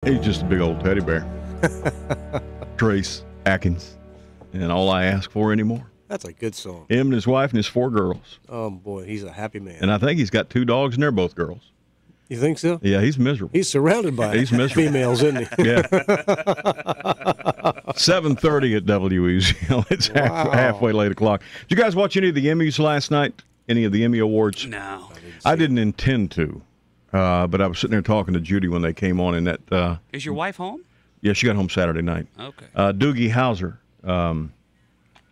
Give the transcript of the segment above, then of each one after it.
He's just a big old teddy bear. Trace Atkins. And all I ask for anymore. That's a good song. Him and his wife and his 4 girls. Oh, boy, he's a happy man. And I think he's got 2 dogs, and they're both girls. You think so? Yeah, he's miserable. He's surrounded by females, isn't he? Yeah. 7:30 at WEZL. It's halfway late o'clock. Did you guys watch any of the Emmys last night? Any of the Emmy Awards? No. I didn't intend to, but I was sitting there talking to Judy when they came on. And that. Is your wife home? Yeah, she got home Saturday night. Okay. Doogie Howser.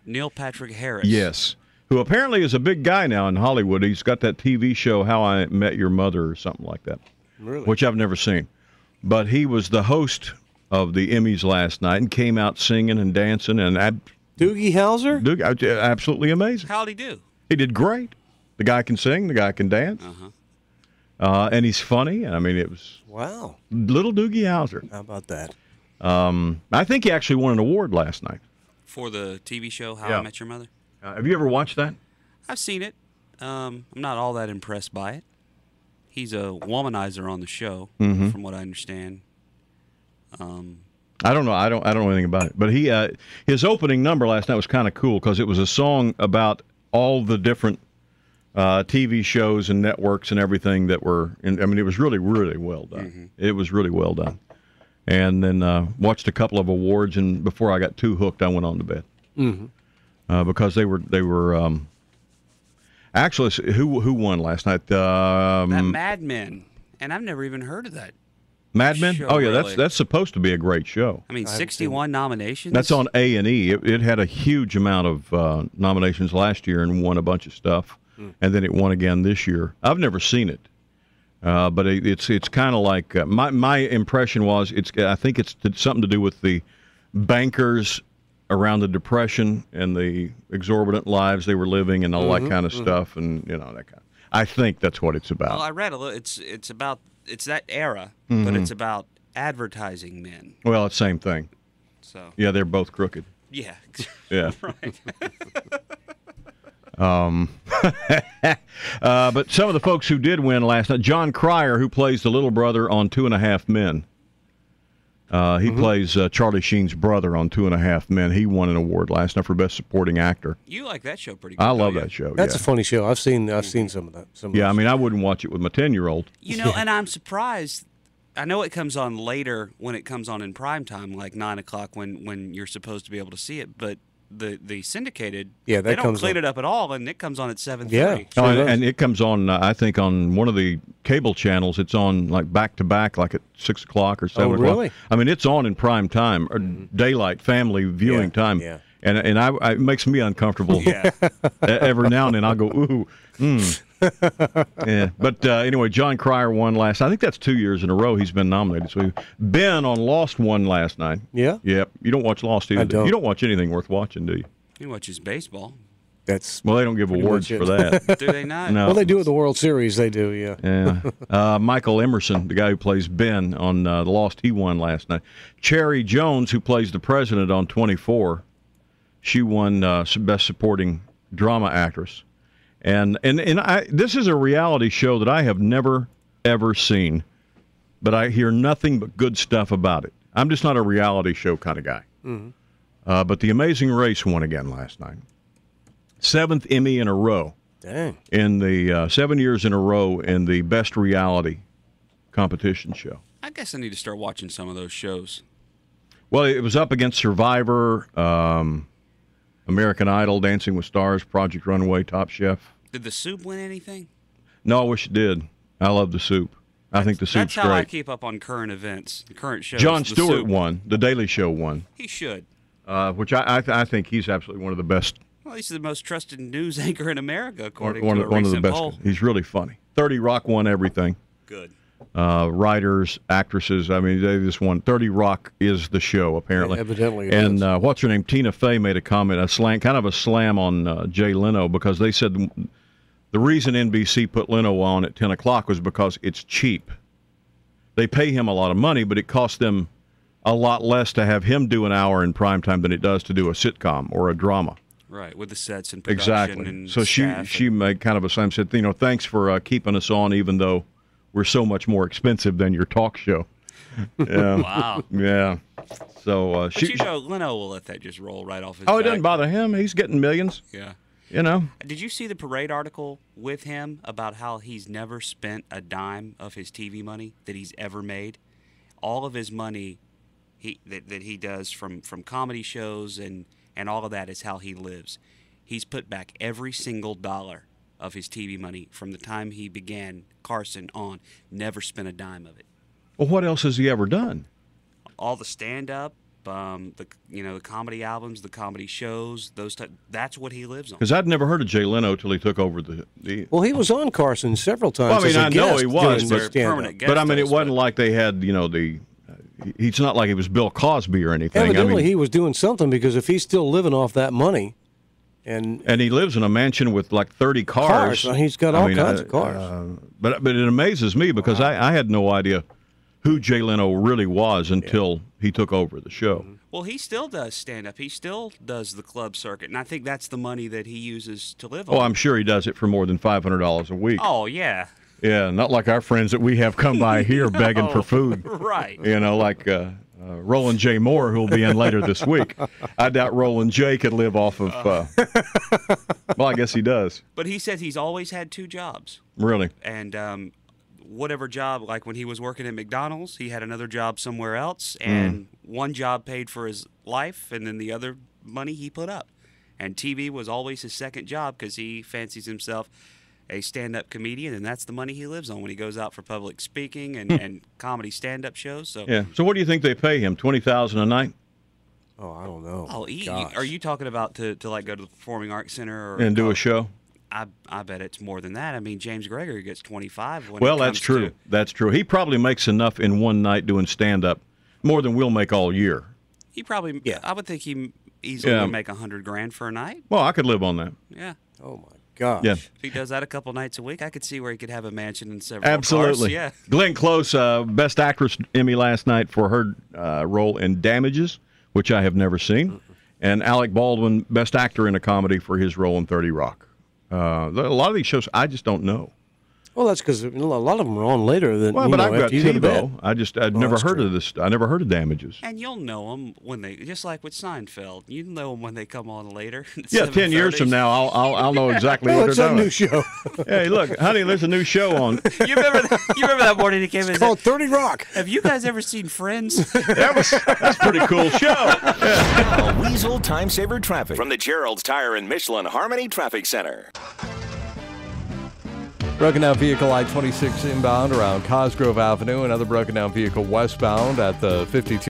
Neil Patrick Harris. Yes. Who apparently is a big guy now in Hollywood. He's got that TV show, How I Met Your Mother, or something like that. Really? Which I've never seen. But he was the host of the Emmys last night and came out singing and dancing. And Doogie Howser? Doogie, absolutely amazing. How'd he do? He did great. The guy can sing. The guy can dance. And he's funny. I mean, it was little Doogie Howser. How about that? I think he actually won an award last night. For the TV show How I Met Your Mother? Have you ever watched that? I've seen it. I'm not all that impressed by it. He's a womanizer on the show, from what I understand. I don't know. I don't know anything about it. But his opening number last night was kind of cool because it was a song about all the different TV shows and networks and everything that were. I mean, it was really, really well done. It was really well done. And then watched a couple of awards, and before I got too hooked, I went on to bed. Because they were actually, who won last night? That Mad Men, and I've never even heard of that. Mad Men? Show, Oh yeah, really. that's supposed to be a great show. I mean, 61 nominations. That's on A&E. It had a huge amount of nominations last year and won a bunch of stuff, and then it won again this year. I've never seen it, but it's kind of like my impression was I think it's something to do with the bankers around the Depression and the exorbitant lives they were living and all that kind of stuff, and that kind. I think that's what it's about. Well, I read a little. It's that era, but it's about advertising men. Well, it's the same thing. So yeah, they're both crooked. Yeah. Yeah. Right. But some of the folks who did win last night, John Cryer, who plays the little brother on 2.5 Men. He plays Charlie Sheen's brother on 2.5 Men. He won an award last night for Best Supporting Actor. You like that show pretty good. I love that show. That's a funny show. I've seen some of that. I mean, I wouldn't watch it with my 10-year-old. And I'm surprised. I know it comes on later when it comes on in prime time, like 9 o'clock when you're supposed to be able to see it. But the syndicated, they don't clean it up at all, and it comes on at 7:30. Yeah, and it comes on. I think on one of the cable channels. It's on like back to back, like at 6 o'clock or 7 o'clock. Really? I mean, it's on in prime time or daylight family viewing time. Yeah. And it makes me uncomfortable. Yeah. Every now and then I'll go ooh. Yeah. But anyway, John Cryer won last. I think that's 2 years in a row he's been nominated. So Ben on Lost won last night. Yeah. Yep. You don't watch Lost either. I don't. You don't watch anything worth watching, do you? He watches baseball. Well, they don't give awards for that. Do they not? No. Well, they do with the World Series. They do, yeah. Yeah. Michael Emerson, the guy who plays Ben on The Lost, he won last night. Cherry Jones, who plays the president on 24, she won Best Supporting Drama Actress. And this is a reality show that I have never, ever seen, but I hear nothing but good stuff about it. I'm just not a reality show kind of guy. But The Amazing Race won again last night. 7th Emmy in a row. Dang. In the 7 years in a row in the best reality competition show. I guess I need to start watching some of those shows. Well, it was up against Survivor, American Idol, Dancing with Stars, Project Runway, Top Chef. Did The Soup win anything? No, I wish it did. I love The Soup. I think The Soup's That's how I great. keep up on current events, current shows. Jon The Stewart Soup. won. The Daily Show won. He should. Which I think he's absolutely one of the best. Well, he's the most trusted news anchor in America, according one to a of the recent best. poll. He's really funny. 30 Rock won everything. Good. Writers, actresses. I mean, they just won. 30 Rock is the show, apparently. Yeah, evidently it and is. What's her name? Tina Fey made a comment, kind of a slam on Jay Leno, because they said the reason NBC put Leno on at 10 o'clock was because it's cheap. They pay him a lot of money, but it costs them a lot less to have him do an hour in primetime than it does to do a sitcom or a drama. Right, with the sets and production Exactly. and So she made kind of a slam, said, thanks for keeping us on, even though we're so much more expensive than your talk show. Yeah. Wow. Yeah. So but Leno will let that just roll right off his back. back. It doesn't bother him. He's getting millions. Yeah. You know. Did you see the Parade article with him about how he's never spent a dime of his TV money that he's ever made? All of his money that he does from comedy shows and all of that is how he lives. He's put back every single dollar of his TV money from the time he began Carson on. Never spent a dime of it. Well, what else has he ever done? All the stand-up, the comedy albums, the comedy shows, that's what he lives on. Because I'd never heard of Jay Leno till he took over the. Well, he was on Carson several times. Well, I mean, I know he was, but permanent guest. But I mean, it wasn't like they had, It's not like he was Bill Cosby or anything. Evidently, he was doing something because if he's still living off that money, and he lives in a mansion with like 30 cars. He's got all kinds of cars. But it amazes me because I had no idea who Jay Leno really was until he took over the show. Well, he still does stand-up. He still does the club circuit, and I think that's the money that he uses to live on. Oh, I'm sure he does it for more than $500 a week. Oh, yeah. Yeah, not like our friends that we have come by here begging for food. Right. Like Roland J. Moore, who'll be in later this week. I doubt Roland J. could live off of, well, I guess he does. But he says he's always had 2 jobs. Really? And whatever job, like when he was working at McDonald's, he had another job somewhere else, and one job paid for his life, and then the other money he put up. And TV was always his second job because he fancies himself a stand-up comedian, and that's the money he lives on when he goes out for public speaking and comedy stand-up shows. So yeah. So what do you think they pay him? $20,000 a night? Oh, I don't know. Oh, are you talking about to like go to the Performing Arts Center and do a show? I bet it's more than that. I mean, James Gregory gets 25. Well, that's true. That's true. He probably makes enough in one night doing stand-up, more than we'll make all year. He probably. Yeah. I would think he easily would make $100,000 for a night. Well, I could live on that. Yeah. Oh my gosh. Yeah. If he does that a couple nights a week, I could see where he could have a mansion and several Absolutely. cars. Yeah. Glenn Close, Best Actress Emmy last night for her role in Damages, which I have never seen, and Alec Baldwin, Best Actor in a Comedy for his role in 30 Rock. A lot of these shows I just don't know. Well, that's because a lot of them are on later than. Well, but I've got TiVo. I'd never heard of this. I never heard of Damages. And you'll know them when they, just like with Seinfeld, you know them when they come on later. Yeah, 10 years from now, I'll know exactly what they're doing. It's a new show. Hey, look, honey, there's a new show on. You remember that morning he came in? It's called 30 Rock. Have you guys ever seen Friends? That's a pretty cool show. Yeah. WEZL Time Saver Traffic from the Gerald's Tire and Michelin Harmony Traffic Center. Broken down vehicle I-26 inbound around Cosgrove Avenue. Another broken down vehicle westbound at the 52.